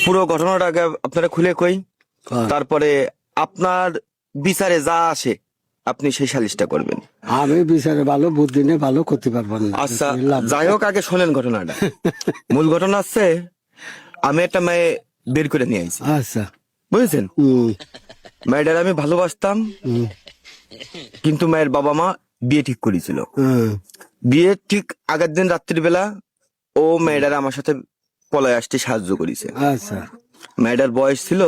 পুরো ঘটনাটাকে আপনারা খুলে কই, তারপরে আপনার বিচারে যা আসে আপনি সেই সালিশটা করবেন। আমি বিচারে ভালো বুদ্ধি নিয়ে ভালো করতে পারবো না। আচ্ছা, যাই হোক, আগে শোনেন ঘটনাটা। মূল ঘটনা আছে, আমি একটা মেয়ে বের করে নিয়ে আইছি, আচ্ছা। বুঝেছেন? মেয়েটার আমি ভালোবাসতাম, কিন্তু মেয়ের বাবা মা বিয়ে ঠিক করেছিল। বিয়ে ঠিক আগের দিন রাত্রির বেলা ও মেয়েটার আমার সাথে পলায় আসতে সাহায্য করেছে। আচ্ছা মেয়েটার বয়স ছিল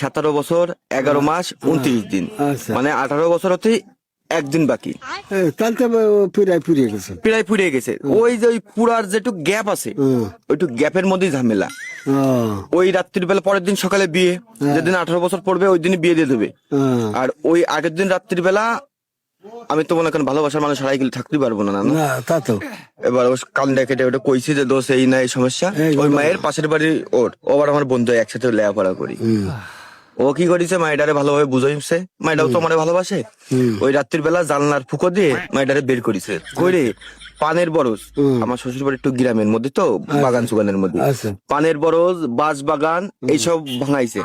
17 বছর 11 মাস 29 দিন, আচ্ছা। মানে 18 বছর হতে একদিন বাকি। তাহলে তো পুরাই পুড়িয়ে গেছে। প্রায় ফুরিয়ে গেছে। ওই যে ওই পুরার যেটুক গ্যাপ আছে, ওইটুক গ্যাপের মধ্যেই ঝামেলা। ওই রাত্রির বেলা পরের দিন সকালে বিয়ে, যেদিন 18 বছর পড়বে ওই দিনই বিয়ে দিয়ে দেবে। আর ওই আগের দিন রাত্রির বেলা আমি তো মনে করেন ভালোবাসার মানুষ হারাই গেলে থাকতে পারবো না। না তা তো এবার ও কান্দে কেটে ওটা কইছি যে দোষ এই না এই সমস্যা। ওই মায়ের পাশের বাড়ি ওর, ও আবার আমার বন্ধু, একসাথে লেখাপড়া করি। ও কি করেছে, মাইডারে ভালোভাবে বুঝাইছে, মাইডাও তো আমার ভালোবাসে। ওই রাত্রির বেলা জানলার ফুকো দিয়ে মাইডারে বের করেছে, কইরে পানের বরজ, আমার শ্বশুর বাড়ি একটু গ্রামের মধ্যে তো, বাগান সুগানের মধ্যে, পানের বরজ, বাঁশ বাগান এইসব ভাঙাইছে।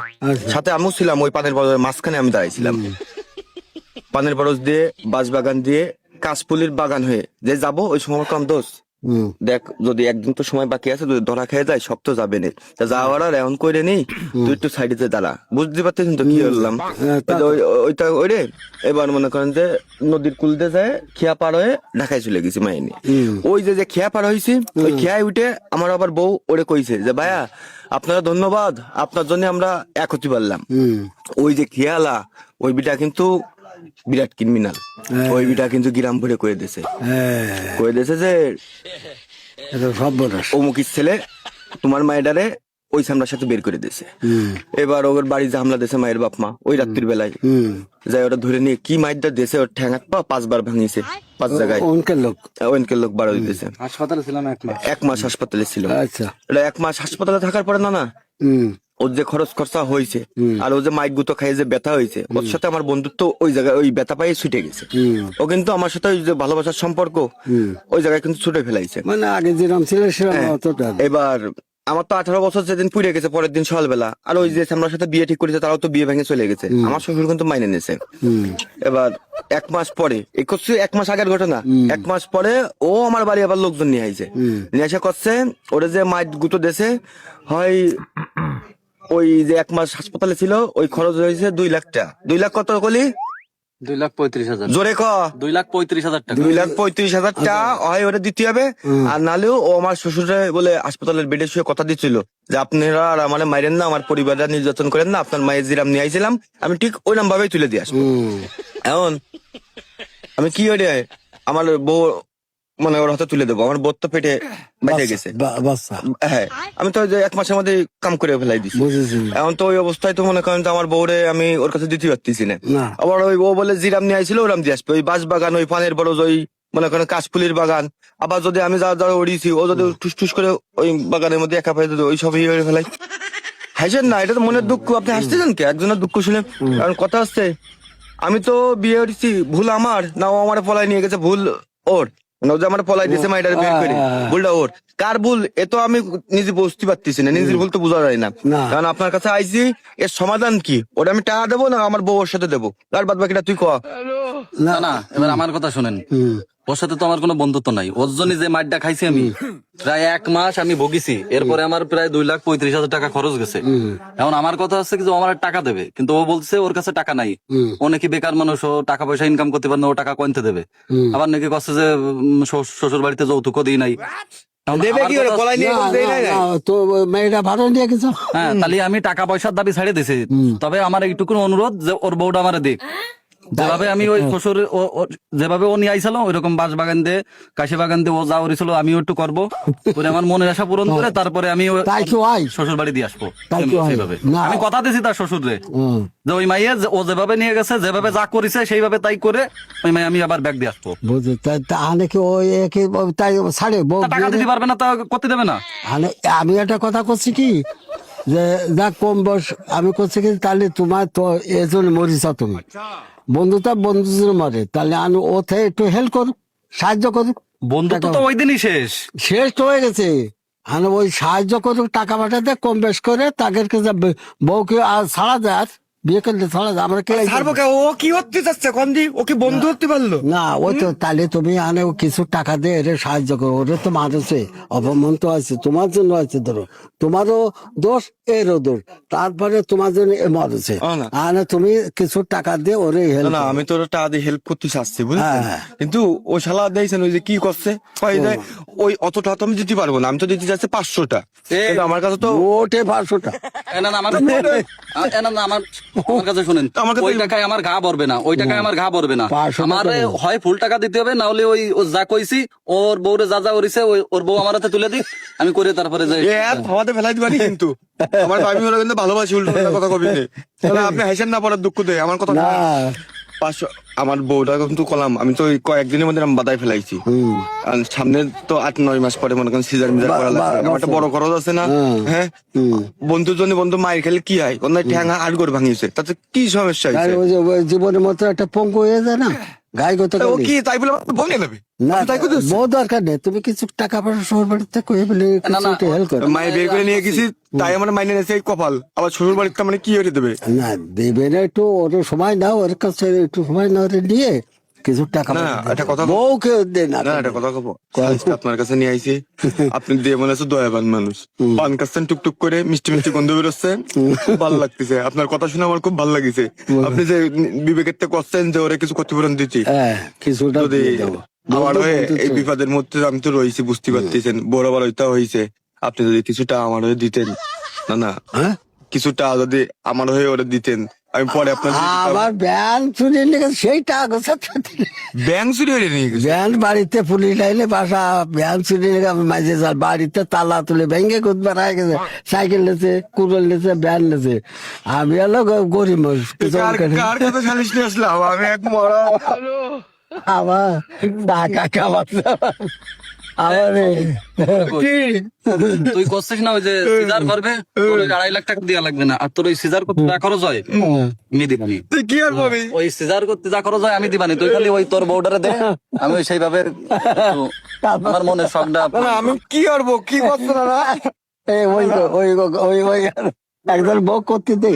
সাথে আমিও ছিলাম, ওই পানের বরজের মাঝখানে আমি দাঁড়াইছিলাম। পানের বরজ দিয়ে, বাঁশ বাগান দিয়ে, কাশফুলির বাগান হয়ে যে যাবো, ওই সময় কম দোষ দেখ, যদি একদিন তো সময় বাকি আছে, যদি ধরা খেয়ে যায় সব তো যাবে না, তা যাওয়ার আর এমন করে নেই, তুই একটু সাইডে দাঁড়া। বুঝতে পারতেছেন তো কি বললাম? ওইটা ওই রে, এবার মনে করেন যে নদীর কুল দিয়ে যায়, খেয়া পার হয়ে ঢাকায় চলে গেছি মাইনে নিয়ে। ওই যে খেয়া পার হয়েছি, ওই খেয়ায় উঠে আমার আবার বউ ওরে কইছে যে ভাইয়া আপনারা ধন্যবাদ, আপনার জন্য আমরা এক হতে পারলাম। ওই যে খেয়ালা, ওই বিটা কিন্তু বিরাট ক্রিমিনাল। ওই বিটা কিন্তু গ্রাম ভরে কয়ে দিয়েছে, যে অমুকির ছেলে তোমার মায়েরারে ওই সামলার সাথে বের করে দিয়েছে। এবার ওর বাড়ি যে হামলা দিয়েছে মায়ের বাপ মা, ওই রাত্রির বেলায় যাই ওরা ধরে নিয়ে কি মাইরটা দিয়েছে, ওর ঠ্যাঙাত পা 5 বার ভাঙিয়েছে, 5 জায়গায়। ওনকের লোক 12 দিতেছে। হাসপাতালে ছিলাম 1 মাস হাসপাতালে ছিল। আচ্ছা। 1 মাস হাসপাতালে থাকার পরে না ওর যে খরচ খরচা হয়েছে, আর ও যে মাইক গুতো খাইয়ে যে ব্যথা হয়েছে, ওর সাথে আমার বন্ধুত্ব ওই জায়গায় ওই ব্যথা পাই ছুটে গেছে। ও কিন্তু আমার সাথে ওই যে ভালোবাসার সম্পর্ক ওই জায়গায় কিন্তু ছুটে ফেলাইছে, মানে আগে যেরকম ছিল সেরকম অতটা। এবার আমার তো 18 বছর যেদিন পুড়ে গেছে, পরের দিন সকালবেলা, আর ওই যে আমার সাথে বিয়ে ঠিক করেছে তারাও তো বিয়ে ভেঙে চলে গেছে। আমার শ্বশুর কিন্তু মাইনে নিয়েছে। এবার 1 মাস পরে, 1 মাস আগের ঘটনা, 1 মাস পরে ও আমার বাড়ি আবার লোকজন নিয়ে আইছে, নিয়ে এসে করছে ওরে যে মাইট গুতো দেশে হয়। ওই যে 1 মাস হাসপাতালে ছিল, ওই খরচ হয়েছে 2 লাখ টাকা। 2 লাখ কত কলি? 2,35,000। জোরে ক। 2,35,000 টাকা। 2,35,000 টাকা হয় ওটা দিতে হবে। আর নালেও ও আমার শ্বশুরে বলে হাসপাতালের বেডে শুয়ে কথা দিচ্ছিল যে আপনারা আর আমার মাইরেন না, আমার পরিবাররা নির্যাতন করেন না, আপনার মায়ের জিরাম নিয়ে আইছিলাম, আমি ঠিক ওই নাম ভাবেই তুলে দিয়ে আসবো। এখন আমি কি ওই আমার বউ মানে ওর হাতে তুলে দেবো, আমার বোধ তো পেটে বেঁচে গেছে। হ্যাঁ, আমি তো 1 মাসের মধ্যে কাম করে ফেলাই দিচ্ছি। এখন তো ওই অবস্থায় তো মনে করেন আমার বউরে আমি ওর কাছে দিতে পারতেছি না। আবার ওই ও বলে জিরাম নিয়ে আইছিল, ওরাম দিয়ে আসবে। ওই বাঁশ বাগান, ওই পানের বরজ, ওই মনে করেন কাশফুলির বাগান, আবার যদি আমি যা যা ওড়িয়েছি, ও যদি ঠুস ঠুস করে ওই বাগানের মধ্যে একা পাই, ওই সব ইয়ে ফেলাই। হাসেন না, এটা তো মনের দুঃখ। আপনি হাসতেছেন কে? একজনের দুঃখ শুনে। কারণ কথা আসছে, আমি তো বিয়ে করেছি, ভুল আমার না, ও আমার পলায় নিয়ে গেছে, ভুল ওর। আমার পলাই দিয়েছে মাইডার বের করে, ভুলটা ওর। কার ভুল এ তো আমি নিজে বুঝতে পারতেছি না, নিজের ভুল তো বোঝা যায় না। কারণ আপনার কাছে আইসি, এর সমাধান কি? ওটা আমি টাকা দেবো না আমার বউর সাথে দেবো? তার বাদ বাকিটা তুই কয়া। না, এবার আমার কথা শোনেন। ওর সাথে তো আমার কোনো বন্ধুত্ব নাই। ওর জন্য যে মাইরটা খাইছি আমি, প্রায় 1 মাস আমি ভুগিছি। এরপরে আমার প্রায় 2,35,000 টাকা খরচ গেছে। এখন আমার কথা হচ্ছে কি যে ও আমার টাকা দেবে, কিন্তু ও বলছে ওর কাছে টাকা নাই। ও নাকি বেকার মানুষ, ও টাকা পয়সা ইনকাম করতে পারে না, ও টাকা কইতে দেবে। আবার নাকি কচ্ছে যে শ্বশুর বাড়িতে যৌতুকও দিই নাই। হ্যাঁ, তাহলে আমি টাকা পয়সার দাবি ছাড়ে দিছি। তবে আমার এইটুকু অনুরোধ যে ওর বউটা আমার দিক। যেভাবে আমি ওই শ্বশুর যেভাবে ও নিয়ে আইসালো, ওইরকম বাঁশ বাগান দিয়ে, কাশি বাগান দিয়ে ও যা উড়িছিল আমিও একটু করবো, করে আমার মনের আশা পূরণ করে তারপরে আমি শ্বশুর বাড়ি দিয়ে আসবো। সেইভাবে আমি কথা দিছি তার শ্বশুরে যে ওই মাইয়ে ও যেভাবে নিয়ে গেছে, যেভাবে যা করেছে সেইভাবে তাই করে ওই মাই আমি আবার ব্যাগ দিয়ে আসবো। টাকা দিতে পারবে না, তা করতে দেবে না। আমি একটা কথা করছি কি, যে যা কম বয়স আমি করছি কি, তাহলে তোমার তো এজন্য মরিছ, তুমি বন্ধুটা বন্ধুদের মারে, তাহলে আমি ওতে একটু হেল্প করুক, সাহায্য করুক। বন্ধুত্ব তো ওই দিনই শেষ তো হয়ে গেছে। আর ওই সাহায্য করুক, টাকা পাঠাতে কম বেশ করে তাদেরকে যাবে, বউকে আর ছাড়া যায়, আর বিয়ে করলে ছাড়া যায়, আমরা কে ছাড়বো কে? ও কি হতে যাচ্ছে কন্দি? ও কি বন্ধু হতে পারলো? না, ওই তো তাহলে তুমি আনে কিছু টাকা দিয়ে এর সাহায্য করো, ওরে তো মানুষে অপমান তো আছে, তোমার জন্য আছে, ধরো তোমারও দোষ এরও দোষ, তারপরে তোমার জন্য এ মরেছে, না। আনে তুমি কিছু টাকা দিয়ে ওরে না হেল্প। না, আমি তোর টাকা দিয়ে হেল্প করতে চাচ্ছি বুঝলি, হ্যাঁ। কিন্তু ও শালা দেখছেন ওই যে কি করছে, কয় যায় ওই অত টাকা তো আমি দিতে পারবো না, আমি তো দিতে চাচ্ছি 500টা, কিন্তু আমার কাছে তো ওটে 500টা। না না আমার আমার কাছে শুনেন, আমাকে তো- ওই টাকায় আমার ঘা ভরবে না, ওই টাকায় আমার ঘা ভরবে না, 500 টাকা আমার দেবো। হয় ফুল টাকা দিতে হবে, না হলে ওই ও যা কইছি ওর বউরে যা যা করিছে ওর বউ আমার হাতে তুলে দিক, আমি করে তারপরে যাই। এ আর ভাবাতে ফেলাই দিবানি কিন্তু আমার ভাবি ওরা কিন্তু ভালোবাসি, উল্টো পাল্টা কথা কবি নে। তাহলে আপনি হাসেন না পড়ার দুঃখ দেয় আমার কথা না, 500 আমার বউটা কিন্তু কলাম, আমি তো ওই কয়েকদিনের মধ্যে আমি বাদায় ফেলাইছি, আর সামনে তো 8-9 মাস পরে মনে করেন সিজার মিজার করা লাগবে, আমার একটা বড় খরচ আছে না, হ্যাঁ বন্ধুর জন্য বন্ধু মায়ের খেলে কি হয়, কোন ঠ্যাঙ্গা আর করে ভাঙিয়েছে, তাতে কি সমস্যা আর হয়েছে? ওই যে ওই জীবনের মতো একটা পঙ্গু হয়ে যায় না, গায়ে গত ও কি তাই বলে আমাকে ভঙ্গে নেবে? না, আমি তাই করতে বহু দরকার নেই, তুমি কিছু টাকা পয়সা শহর বাড়িতে কয়ে বলে কিছু হেল্প করো। মায়ের বের করে নিয়ে গেছি, তাই আমার মাইনে নিয়েছে এই কপাল, আবার শ্বশুর বাড়িতে মানে কি হয়ে দেবে? না, দেবে না, একটু ওর সময় নাও, ওর কাছে একটু সময় নাও, ওরে নিয়ে কিছু টাকা না, পয়সা একটা কথা বউকে দে না। না একটা কথা কব, আজকে আপনার কাছে নিয়ে আইছি, আপনি দিয়ে মনে হচ্ছে দয়াবান মানুষ, পান কাছেন টুকটুক করে মিষ্টি মিষ্টি গন্ধ বেরোচ্ছে, খুব ভালো লাগতেছে, আপনার কথা শুনে আমার খুব ভালো লাগিছে, আপনি যে বিবেকের থেকে করছেন যে ওরা কিছু ক্ষতিপূরণ দিচ্ছি, হ্যাঁ, কিছুটা যদি দিয়ে দেবো। আমার হয়ে বন্ধু এই তো- বিপদের মধ্যে আমি তো রয়েছি, বুঝতে পারতেছেন, বড় বড় হইতে হয়েছে, আপনি যদি কিছুটা আমার হয়ে দিতেন, না না হ্যাঁ? কিছুটা যদি আমার হয়ে ওরা দিতেন, আমি পরে আপনার আবার ব্যান চুরি লেগে সেই টাকা ব্যাংক চুরি হয়ে নিয়ে গেছে। ব্যান বাড়িতে পুলিশ আইলে বাসা, ব্যান চুরি লেগে আমি মাঝে যার বাড়িতে তালা তুলে ভেঙে কুদবার হয়ে গেছে, সাইকেল লেছে, কুড়ল লেছে, ব্যান লেছে, আমি হলো গরিব মানুষ, কিছু কার করে না। কার কথা সালিশ নিয়ে আসলাম আমি, এক মরা আবার টাকা কামাচ্ছে আবার তুই করছিস না ওই যে সিজার করবে, তোর ওই 2.5 লাখ টাকা দেওয়া লাগবে না, আর তোর ওই সিজার করতে যা খরচ হয় আমি দিবানি, তুই কি আর পাবি? ওই সিজার করতে যা খরচ হয় আমি দিবানি, তুই খালি ওই তোর বউডারে দে, আমি ওই সেইভাবে আমার মনের শখটা না, না, আমি কি করবো, কি করছো না? ওই একজন বউ করতে দে,